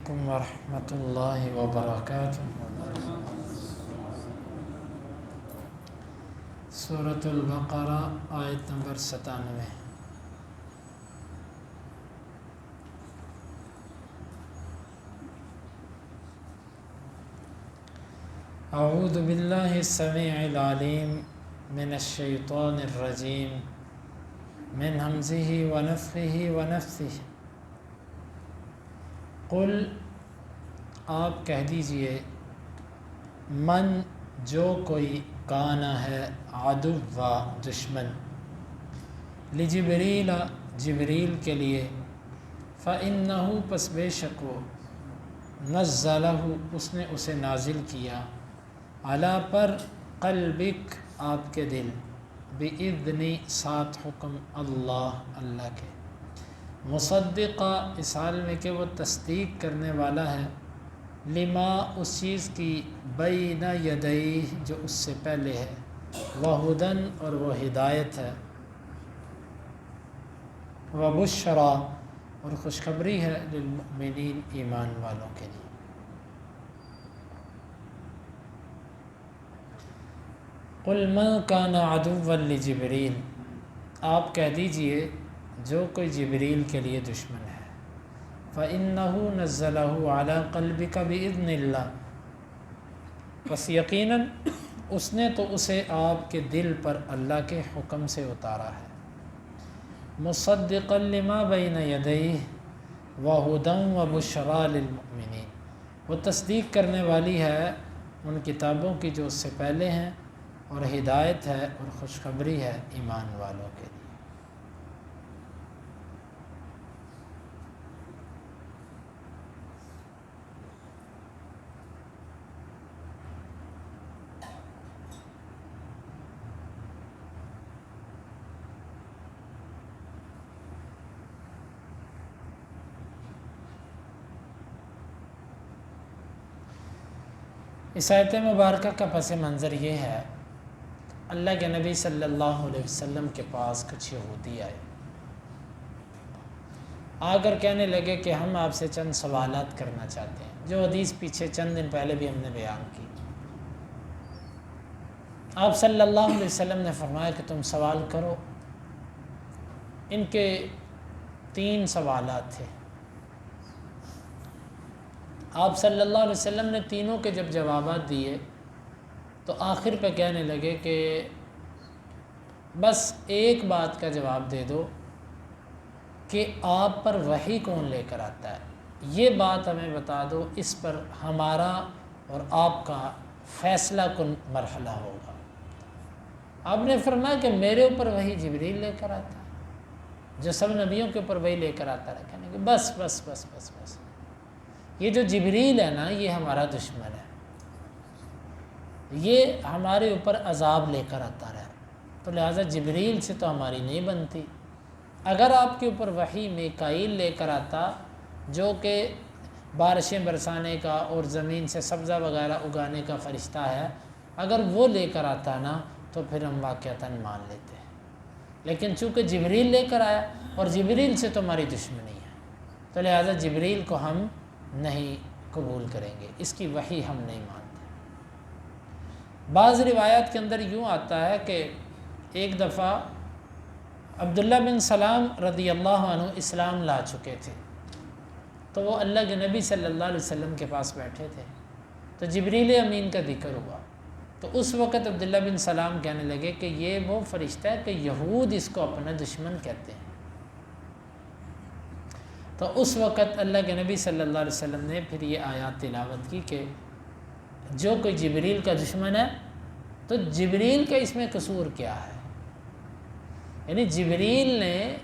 علیکم ورحمۃ اللہ وبرکاتہ۔ سورۃ البقرہ آیت نمبر 97۔ اعوذ باللہ السمیع العلیم من الشیطان الرجیم من ہمزہ ونفخہ ونفثہ۔ قل آپ کہہ دیجئے، من جو کوئی کانا ہے عدو و دشمن، لجبریل جبریل کے لیے، فإنہ پس بے شک وہ، نزلہ اس نے اسے نازل کیا، علی پر قلبک آپ کے دل، بإذن ساتھ حکم اللہ کے، مصدقہ اس حال میں کہ وہ تصدیق کرنے والا ہے، لما اس چیز کی، بین یدیہ جو اس سے پہلے ہے، وہدن اور وہ ہدایت ہے، وبشرا اور خوشخبری ہے، للمؤمنین ایمان والوں کے لیے۔ قل من کان عدوا لجبریل آپ کہہ دیجئے جو کوئی جبریل کے لیے دشمن ہے، فإنہ نزلہ علی قلبک بإذن اللہ بس یقیناً اس نے تو اسے آپ کے دل پر اللہ کے حکم سے اتارا ہے، مصدقا لما بین یدیہ وہدی وبشرا للمؤمنین وہ تصدیق کرنے والی ہے ان کتابوں کی جو اس سے پہلے ہیں، اور ہدایت ہے اور خوشخبری ہے ایمان والوں کے لیے۔ اس آیت مبارکہ کا پس منظر یہ ہے، اللہ کے نبی صلی اللہ علیہ وسلم کے پاس کچھ یہودی آئے، آ کر کہنے لگے کہ ہم آپ سے چند سوالات کرنا چاہتے ہیں، جو حدیث پیچھے چند دن پہلے بھی ہم نے بیان کی۔ آپ صلی اللہ علیہ وسلم نے فرمایا کہ تم سوال کرو۔ ان کے 3 سوالات تھے۔ آپ صلی اللہ علیہ وسلم نے تینوں کے جب جوابات دیے تو آخر پہ کہنے لگے کہ بس ایک بات کا جواب دے دو کہ آپ پر وحی کون لے کر آتا ہے، یہ بات ہمیں بتا دو، اس پر ہمارا اور آپ کا فیصلہ کن مرحلہ ہوگا۔ آپ نے فرمایا کہ میرے اوپر وحی جبریل لے کر آتا ہے، جو سب نبیوں کے اوپر وحی لے کر آتا ہے، کہنے کہ بس بس بس بس بس یہ جو جبریل ہے نا، یہ ہمارا دشمن ہے، یہ ہمارے اوپر عذاب لے کر آتا رہا، تو لہٰذا جبریل سے تو ہماری نہیں بنتی۔ اگر آپ کے اوپر وحی میکائیل لے کر آتا، جو کہ بارشیں برسانے کا اور زمین سے سبزہ وغیرہ اگانے کا فرشتہ ہے، اگر وہ لے کر آتا نا تو پھر ہم واقعتاً مان لیتے ہیں، لیکن چونکہ جبریل لے کر آیا اور جبریل سے تو ہماری دشمنی ہے، تو لہٰذا جبریل کو ہم نہیں قبول کریں گے، اس کی وحی ہم نہیں مانتے۔ بعض روایات کے اندر یوں آتا ہے کہ ایک دفعہ عبداللہ بن سلام رضی اللہ عنہ اسلام لا چکے تھے، تو وہ اللہ کے نبی صلی اللہ علیہ وسلم کے پاس بیٹھے تھے، تو جبریل امین کا ذکر ہوا، تو اس وقت عبداللہ بن سلام کہنے لگے کہ یہ وہ فرشتہ ہے کہ یہود اس کو اپنا دشمن کہتے ہیں۔ تو اس وقت اللہ کے نبی صلی اللہ علیہ وسلم نے پھر یہ آیات تلاوت کی کہ جو کوئی جبریل کا دشمن ہے تو جبریل کا اس میں قصور کیا ہے، یعنی جبریل نے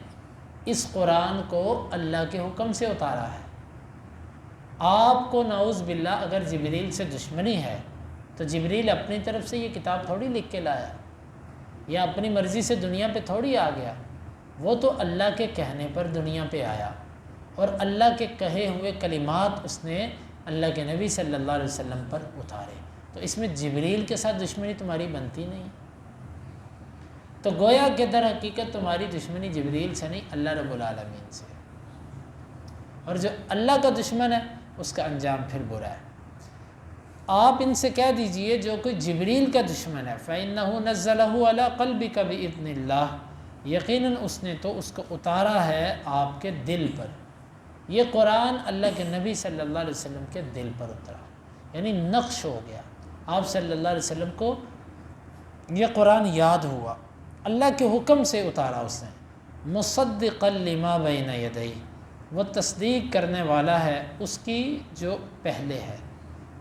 اس قرآن کو اللہ کے حکم سے اتارا ہے۔ آپ کو نعوذ باللہ اگر جبریل سے دشمنی ہے تو جبریل اپنی طرف سے یہ کتاب تھوڑی لکھ کے لایا یا اپنی مرضی سے دنیا پہ تھوڑی آ گیا، وہ تو اللہ کے کہنے پر دنیا پہ آیا، اور اللہ کے کہے ہوئے کلمات اس نے اللہ کے نبی صلی اللہ علیہ وسلم پر اتارے، تو اس میں جبریل کے ساتھ دشمنی تمہاری بنتی نہیں، تو گویا کہ در حقیقت تمہاری دشمنی جبریل سے نہیں، اللہ رب العالمین سے، اور جو اللہ کا دشمن ہے اس کا انجام پھر برا ہے۔ آپ ان سے کہہ دیجئے جو کوئی جبریل کا دشمن ہے فَإِنَّهُ نَزَّلَهُ عَلَىٰ قَلْبِكَ بِإِذْنِ اللَّهِ، یقیناً اس نے تو اس کو اتارا ہے آپ کے دل پر۔ یہ قرآن اللہ کے نبی صلی اللہ علیہ وسلم کے دل پر اترا، یعنی نقش ہو گیا۔ آپ صلی اللہ علیہ وسلم کو یہ قرآن یاد ہوا، اللہ کے حکم سے اتارا اس نے۔ مصدقا لما بین یدیہ، وہ تصدیق کرنے والا ہے اس کی جو پہلے ہے۔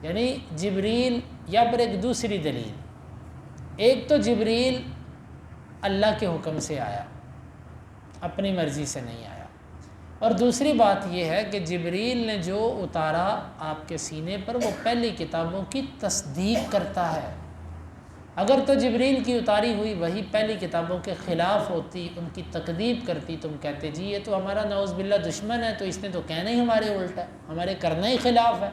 یعنی جبریل، یا پر ایک دوسری دلیل، ایک تو جبریل اللہ کے حکم سے آیا، اپنی مرضی سے نہیں آیا، اور دوسری بات یہ ہے کہ جبریل نے جو اتارا آپ کے سینے پر وہ پہلی کتابوں کی تصدیق کرتا ہے۔ اگر تو جبریل کی اتاری ہوئی وہی پہلی کتابوں کے خلاف ہوتی، ان کی تکذیب کرتی، تم کہتے جی یہ تو ہمارا نعوذ باللہ دشمن ہے، تو اس نے تو کہنا ہی ہمارے الٹا ہے، ہمارے کرنا ہی خلاف ہے۔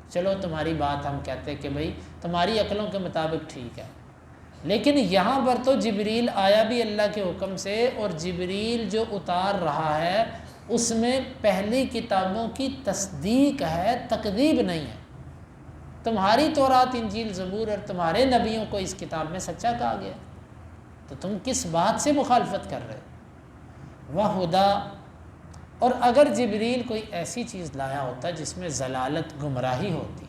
چلو تمہاری بات ہم کہتے کہ بھئی تمہاری عقلوں کے مطابق ٹھیک ہے، لیکن یہاں پر تو جبریل آیا بھی اللہ کے حکم سے، اور جبریل جو اتار رہا ہے اس میں پہلی کتابوں کی تصدیق ہے، تکذیب نہیں ہے۔ تمہاری تورات انجیل زبور اور تمہارے نبیوں کو اس کتاب میں سچا کہا گیا، تو تم کس بات سے مخالفت کر رہے ہو؟ وَہُدیٰ، اور اگر جبریل کوئی ایسی چیز لایا ہوتا جس میں ضلالت، گمراہی ہوتی،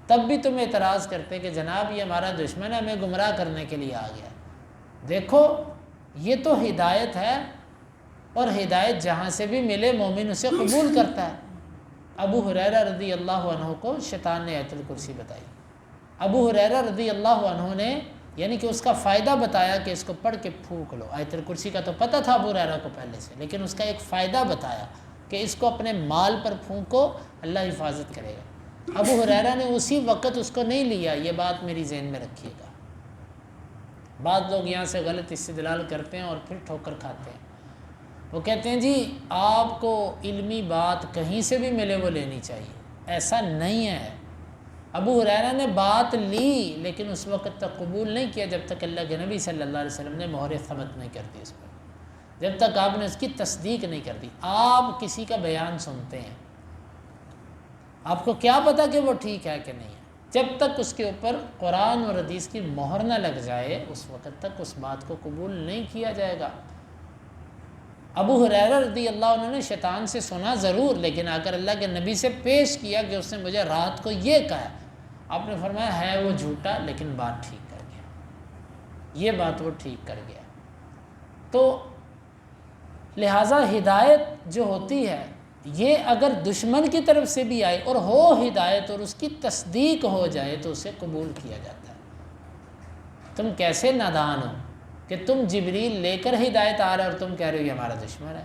تب بھی تم اعتراض کرتے کہ جناب یہ ہمارا دشمن ہے، ہمیں گمراہ کرنے کے لیے آ گیا۔ دیکھو یہ تو ہدایت ہے، اور ہدایت جہاں سے بھی ملے مومن اسے قبول کرتا ہے۔ ابو ہریرہ رضی اللہ عنہ کو شیطان نے آیت الکرسی بتائی۔ ابو ہریرہ رضی اللہ عنہ نے یعنی کہ اس کا فائدہ بتایا کہ اس کو پڑھ کے پھونک لو۔ آیت الکرسی کا تو پتہ تھا ابو ہریرہ کو پہلے سے، لیکن اس کا ایک فائدہ بتایا کہ اس کو اپنے مال پر پھونکو، اللہ حفاظت کرے گا۔ ابو ہریرہ نے اسی وقت اس کو نہیں لیا، یہ بات میری ذہن میں رکھیے گا۔ بعض لوگ یہاں سے غلط استدلال کرتے ہیں اور پھر ٹھوکر کھاتے ہیں۔ وہ کہتے ہیں جی آپ کو علمی بات کہیں سے بھی ملے وہ لینی چاہیے، ایسا نہیں ہے۔ ابو ہریرہ نے بات لی لیکن اس وقت تک قبول نہیں کیا جب تک اللہ کے نبی صلی اللہ علیہ وسلم نے مہر ثبت نہیں کر دی اس پر، جب تک آپ نے اس کی تصدیق نہیں کر دی۔ آپ کسی کا بیان سنتے ہیں، آپ کو کیا پتہ کہ وہ ٹھیک ہے کہ نہیں ہے؟ جب تک اس کے اوپر قرآن اور حدیث کی مہر نہ لگ جائے اس وقت تک اس بات کو قبول نہیں کیا جائے گا۔ ابو ہریرہ رضی اللہ عنہ نے شیطان سے سنا ضرور، لیکن آ کر اللہ کے نبی سے پیش کیا کہ اس نے مجھے رات کو یہ کہا۔ آپ نے فرمایا ہے وہ جھوٹا، لیکن بات ٹھیک کر گیا، یہ بات وہ ٹھیک کر گیا۔ تو لہٰذا ہدایت جو ہوتی ہے یہ اگر دشمن کی طرف سے بھی آئے اور ہو ہدایت اور اس کی تصدیق ہو جائے تو اسے قبول کیا جاتا ہے۔ تم کیسے نادان ہو کہ تم جبریل لے کر ہدایت آ رہا ہے اور تم کہہ رہے ہو یہ ہمارا دشمن ہے۔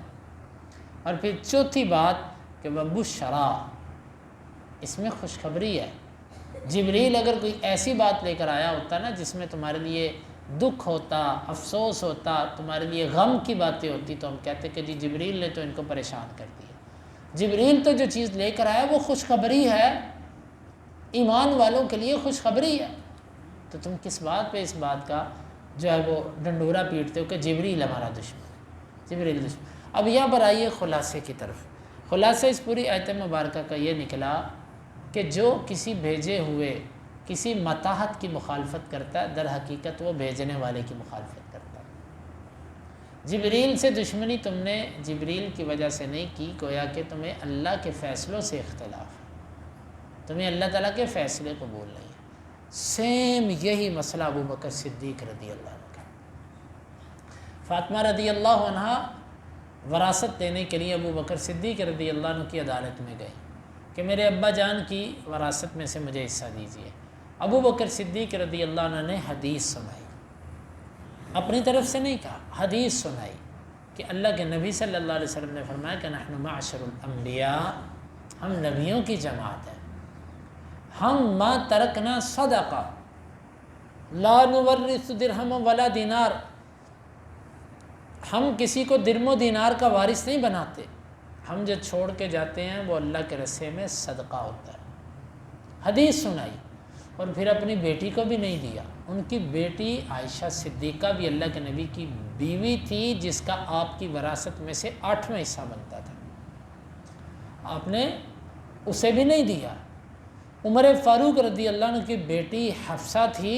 اور پھر چوتھی بات کہ وَبُشْرَا، اس میں خوشخبری ہے۔ جبریل اگر کوئی ایسی بات لے کر آیا ہوتا نا جس میں تمہارے لیے دکھ ہوتا، افسوس ہوتا، تمہارے لیے غم کی باتیں ہوتی، تو ہم کہتے کہ جی جبریل نے تو ان کو پریشان کر دیا۔ جبریل تو جو چیز لے کر آیا وہ خوشخبری ہے، ایمان والوں کے لیے خوشخبری ہے، تو تم کس بات پہ اس بات کا جو ہے وہ ڈنڈورا پیٹتے ہو کہ جبریل ہمارا دشمن ہے، جبریل دشمن۔ اب یہاں پر آئیے خلاصے کی طرف۔ خلاصہ اس پوری آیت مبارکہ کا یہ نکلا کہ جو کسی بھیجے ہوئے کسی متاحت کی مخالفت کرتا ہے در حقیقت وہ بھیجنے والے کی مخالفت کرتا ہے۔ جبریل سے دشمنی تم نے جبریل کی وجہ سے نہیں کی، گویا کہ تمہیں اللہ کے فیصلوں سے اختلاف ہے، تمہیں اللہ تعالیٰ کے فیصلے قبول نہیں ہے۔ سیم یہی مسئلہ ابو بکر صدیق رضی اللہ عنہ کا۔ فاطمہ رضی اللہ عنہ وراثت دینے کے لیے ابو بکر صدیق رضی اللہ عنہ کی عدالت میں گئے کہ میرے ابا جان کی وراثت میں سے مجھے حصہ دیجیے۔ ابو بکر صدیق رضی اللہ عنہ نے حدیث سنائی، اپنی طرف سے نہیں کہا، حدیث سنائی کہ اللہ کے نبی صلی اللہ علیہ وسلم نے فرمایا کہ نحن معشر الانبیاء، ہم نبیوں کی جماعت ہیں، ہم ما ترکنا صدقہ لا نورث درہم ولا دینار، ہم کسی کو درم و دینار کا وارث نہیں بناتے، ہم جو چھوڑ کے جاتے ہیں وہ اللہ کے رستے میں صدقہ ہوتا ہے۔ حدیث سنائی، اور پھر اپنی بیٹی کو بھی نہیں دیا۔ ان کی بیٹی عائشہ صدیقہ بھی اللہ کے نبی کی بیوی تھی جس کا آپ کی وراثت میں سے 8واں حصہ بنتا تھا۔ آپ نے اسے بھی نہیں دیا۔ عمر فاروق رضی اللہ عنہ کی بیٹی حفصہ تھی،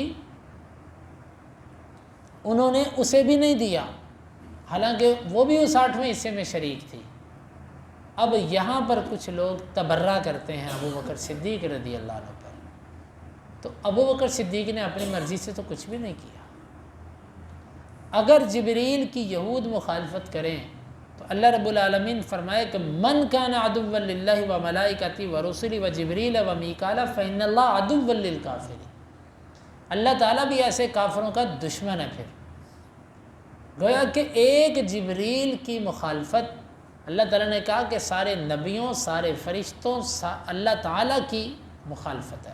انہوں نے اسے بھی نہیں دیا، حالانکہ وہ بھی اس 8ویں حصے میں شریک تھی۔ اب یہاں پر کچھ لوگ تبرہ کرتے ہیں ابو بکر صدیق رضی اللہ عنہ پر، تو ابو بکر صدیق نے اپنی مرضی سے تو کچھ بھی نہیں کیا۔ اگر جبریل کی یہود مخالفت کریں تو اللہ رب العالمین فرمائے کہ من کان عدوا للہ و ملائکتہ و رسلہ و جبریل و میکال فإن اللہ عدو للکافرین، اللہ تعالیٰ بھی ایسے کافروں کا دشمن ہے۔ پھر گویا کہ ایک جبریل کی مخالفت، اللہ تعالیٰ نے کہا کہ سارے نبیوں، سارے فرشتوں، اللہ تعالیٰ کی مخالفت ہے۔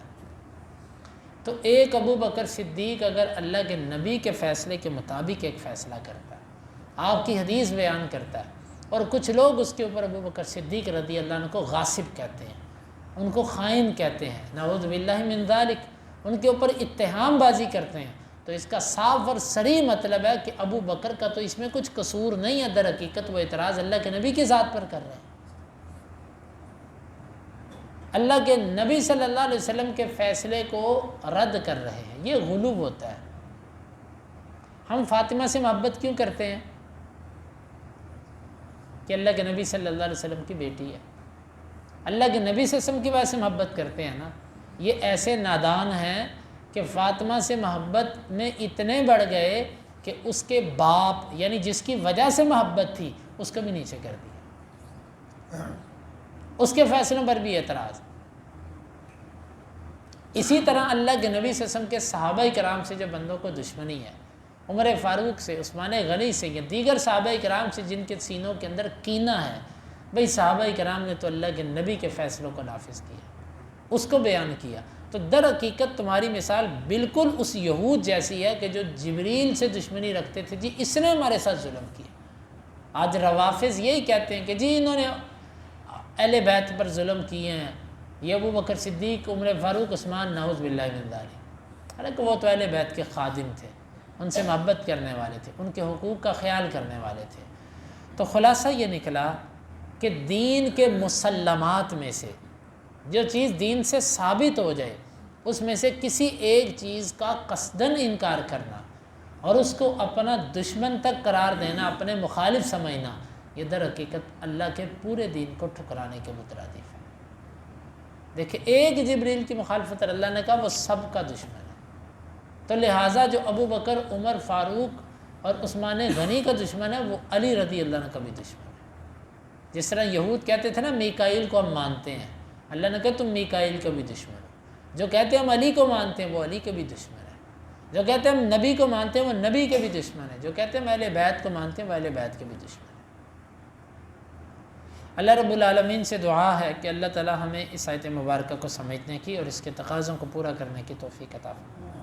تو ایک ابو بکر صدیق اگر اللہ کے نبی کے فیصلے کے مطابق ایک فیصلہ کرتا ہے، آپ کی حدیث بیان کرتا ہے، اور کچھ لوگ اس کے اوپر ابو بکر صدیق رضی اللہ عنہ کو غاصب کہتے ہیں، ان کو خائن کہتے ہیں، نعوذ باللہ من ذالک، ان کے اوپر اتہام بازی کرتے ہیں، تو اس کا صاف اور صریح مطلب ہے کہ ابو بکر کا تو اس میں کچھ قصور نہیں ہے، در حقیقت وہ اعتراض اللہ کے نبی کی ذات پر کر رہے ہیں، اللہ کے نبی صلی اللہ علیہ وسلم کے فیصلے کو رد کر رہے ہیں۔ یہ غلو ہوتا ہے۔ ہم فاطمہ سے محبت کیوں کرتے ہیں؟ کہ اللہ کے نبی صلی اللہ علیہ وسلم کی بیٹی ہے، اللہ کے نبی صلی اللہ علیہ وسلم کی وجہ سے محبت کرتے ہیں نا۔ یہ ایسے نادان ہیں کہ فاطمہ سے محبت میں اتنے بڑھ گئے کہ اس کے باپ یعنی جس کی وجہ سے محبت تھی اس کو بھی نیچے کر دیا، اس کے فیصلوں پر بھی اعتراض۔ اسی طرح اللہ کے نبی صلی اللہ علیہ وسلم کے صحابہ کرام سے جو بندوں کو دشمنی ہے، عمر فاروق سے، عثمان غنی سے، یا دیگر صحابہ کرام سے جن کے سینوں کے اندر کینہ ہے، بھئی صحابہ کرام نے تو اللہ کے نبی کے فیصلوں کو نافذ کیا، اس کو بیان کیا۔ تو در حقیقت تمہاری مثال بالکل اس یہود جیسی ہے کہ جو جبریل سے دشمنی رکھتے تھے، جی اس نے ہمارے ساتھ ظلم کیا۔ آج روافظ یہی کہتے ہیں کہ جی انہوں نے اہل بیت پر ظلم کیے ہیں، یہ ابو بکر صدیق، عمر فاروق، عثمان، نعوذ باللہ من ذالک، حالانکہ وہ تو اہل بیت کے خادم تھے، ان سے محبت کرنے والے تھے، ان کے حقوق کا خیال کرنے والے تھے۔ تو خلاصہ یہ نکلا کہ دین کے مسلمات میں سے جو چیز دین سے ثابت ہو جائے، اس میں سے کسی ایک چیز کا قصداً انکار کرنا اور اس کو اپنا دشمن تک قرار دینا، اپنے مخالف سمجھنا، یہ در حقیقت اللہ کے پورے دین کو ٹھکرانے کے مترادف ہے۔ دیکھیں ایک جبریل کی مخالفت اللہ نے کہا وہ سب کا دشمن ہے، تو لہٰذا جو ابو بکر، عمر فاروق اور عثمان غنی کا دشمن ہے وہ علی رضی اللہ عنہ کا بھی دشمن ہے۔ جس طرح یہود کہتے تھے نا میکائیل کو ہم مانتے ہیں، اللہ نے کہا تم میکائیل کا بھی دشمن ہو، جو کہتے ہیں ہم علی کو مانتے ہیں وہ علی کے بھی دشمن ہے، جو کہتے ہیں ہم نبی کو مانتے ہیں وہ نبی کے بھی دشمن ہے، جو کہتے ہیں ہم اہل بیت کو مانتے ہیں وہ اہل بیت کے بھی دشمن ہے۔ اللہ رب العالمین سے دعا ہے کہ اللہ تعالی ہمیں اس آیت مبارکہ کو سمجھنے کی اور اس کے تقاضوں کو پورا کرنے کی توفیق عطا فرمائے۔